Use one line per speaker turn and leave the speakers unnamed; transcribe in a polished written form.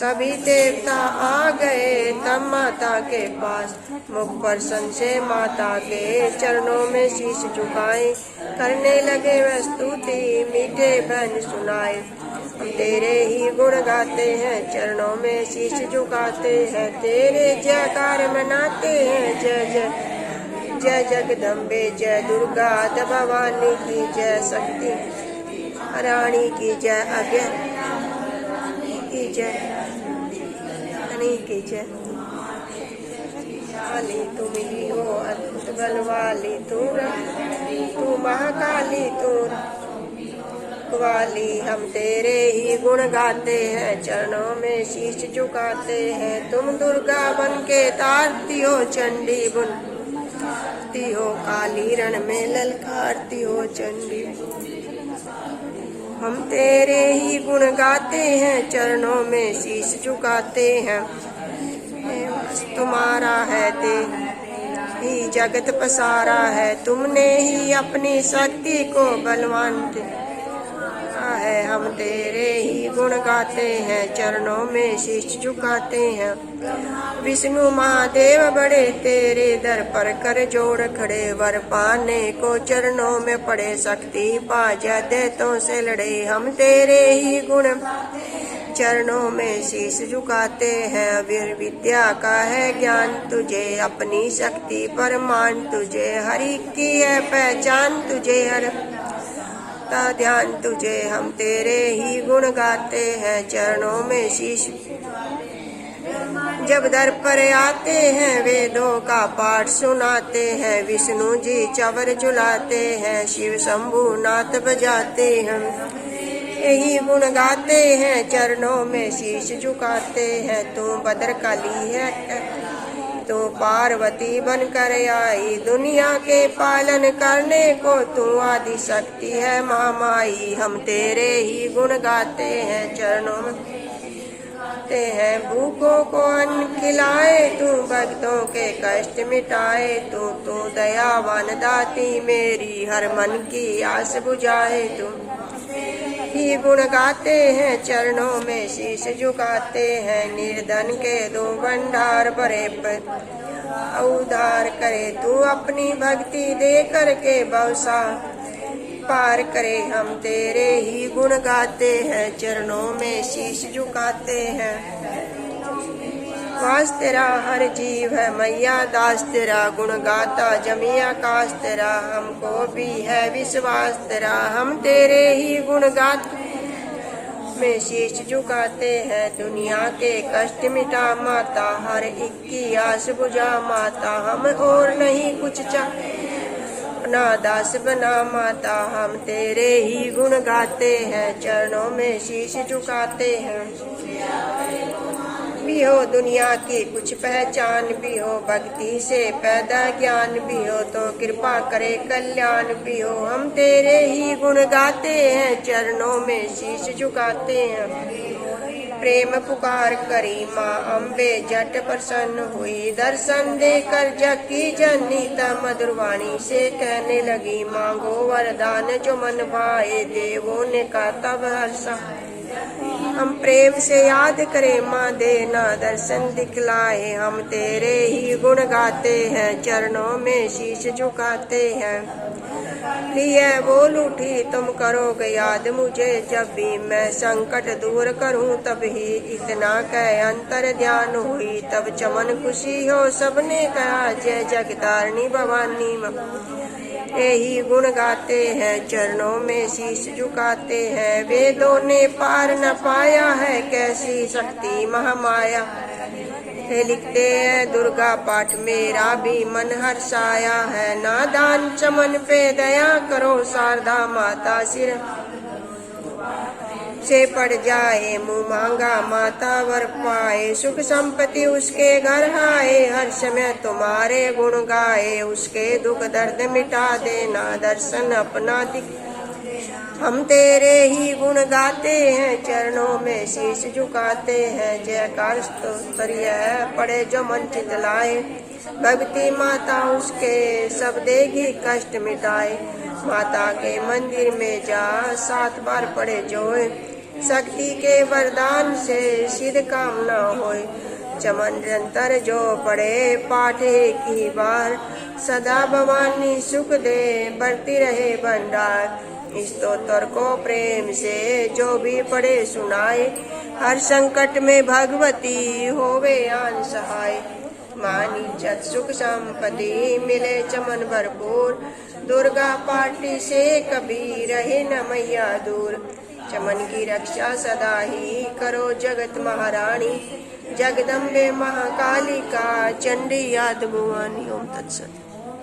सभी देवता आ गए तब माता के पास। मुख पर से माता के चरणों में शीश झुकाए, करने लगे वह स्तुति मीठे भजन सुनाए। हम तेरे ही गुण गाते हैं, चरणों में शीश झुकाते हैं, तेरे जयकार मनाते हैं। जय जय जय जगदम्बे, जय दुर्गा भवानी की जय, शक्ति रानी की जय, अज्ञ की जय, रानी की जय। काली तुम ही हो, अद्भुत बल वाली तू महाकाली तू वाली। हम तेरे ही गुण गाते हैं, चरणों में शीश झुकाते हैं। तुम दुर्गा बन के तारती हो, चंडी बुनती हो, काली रण में ललकारती हो चंडी। हम तेरे ही गुण गाते हैं, चरणों में शीश झुकाते हैं। तुम्हारा है ते ही जगत पसारा है, तुमने ही अपनी शक्ति को बलवान है। हम तेरे ही गुण गाते हैं, चरणों में शीश झुकाते हैं। विष्णु महादेव बड़े तेरे दर पर कर जोड़ खड़े, वर पाने को चरणों में पड़े, शक्ति पा जा दैत्यों से लड़े। हम तेरे ही गुण चरणों में शीश झुकाते हैं। वीर विद्या का है ज्ञान तुझे, अपनी शक्ति पर मान तुझे, हरि की है पहचान तुझे, हर का ध्यान तुझे। हम तेरे ही गुण गाते हैं, चरणों में शीश। जब दर पर आते हैं, वेदों का पाठ सुनाते हैं, विष्णु जी चवर झुलाते हैं, शिव शंभु नाथ बजाते हैं। यही गुण गाते हैं, चरणों में शीश झुकाते हैं। तू भद्रकाली है, तू पार्वती बनकर आई, दुनिया के पालन करने को तू आदि शक्ति है महामाई। हम तेरे ही गुण गाते हैं, चरणों में ते हैं। भूखों को अन्न खिलाए, तू भक्तों के कष्ट मिटाए, तू दयावान दाती मेरी, हर मन की आस बुझाए। तू ही गुण गाते हैं, चरणों में शीश झुकाते हैं। निर्धन के दो भंडार भरे पर उद्धार करे, तू अपनी भक्ति दे करके भवसा पार करे। हम तेरे ही गुण गाते हैं, चरणों में शीश झुकाते हैं। वास तेरा हर जीव है मैया, दास तेरा गुण गाता जमी आकाश तेरा। हमको भी है विश्वास तेरा, हम तेरे ही गुण गाते में शीश झुकाते हैं। दुनिया के कष्ट मिटा माता, हर एक की आस बुझा माता। हम और नहीं कुछ अपना दास बना माता। हम तेरे ही गुण गाते हैं, चरणों में शीश झुकाते हैं। भी हो दुनिया की कुछ पहचान, भी हो भक्ति से पैदा ज्ञान, भी हो तो कृपा करे कल्याण, भी हो। हम तेरे ही गुण गाते हैं, चरणों में शीश झुकाते हैं। प्रेम पुकार करी माँ अम्बे, झट प्रसन्न हुई, दर्शन देकर जकी जननी। तब मधुर वाणी से कहने लगी, मांगो वरदान जो मन भाए। देवों ने कहा तब हर्षा, हम प्रेम से याद करें माँ देना दर्शन दिखलाए। हम तेरे ही गुण गाते हैं, चरणों में शीश झुकाते हैं। प्रिय बोल उठी तुम करोगे याद मुझे, जब भी मैं संकट दूर करूं तब ही इतना कह अंतर ध्यान हुई। तब चमन खुशी हो सबने कहा, जय जगतारिणी भवानी माँ। यही गुण गाते हैं, चरणों में शीश झुकाते हैं। वेदों ने पार न पाया है, कैसी शक्ति महामाया। लिखते हैं दुर्गा पाठ मेरा भी मन हर्षाया है। नादान चमन पे दया करो, शारदा माता सिर से पड़ जाए। मुँह मांगा माता वर पाए, सुख संपत्ति उसके घर आए। हर समय तुम्हारे गुण गाए, उसके दुख दर्द मिटा देना दर्शन अपना दिख। हम तेरे ही गुण गाते हैं, चरणों में शीश झुकाते हैं। जयकार स्तोत्रिय पड़े जो मन चितलाए, भक्ति माता उसके सब देगी कष्ट मिटाए। माता के मंदिर में जा 7 बार पड़े जोए, शक्ति के वरदान से सिद्ध कामना होए। चमन निरंतर जो पढ़े पाठे की बार, सदा भवानी सुख दे बढ़ती रहे भंडार। स्तोत्र को प्रेम से जो भी पढ़े सुनाए, हर संकट में भगवती होवे आन सहाय। मान इज्जत सुख संपत्ति मिले चमन भरपूर, दुर्गा पाठी से कभी रहे न मैया दूर। चमन की रक्षा सदा ही करो जगत महारानी, जगदम्बे महाकाली का चंडी याद भुवानी। ओम तत्सत।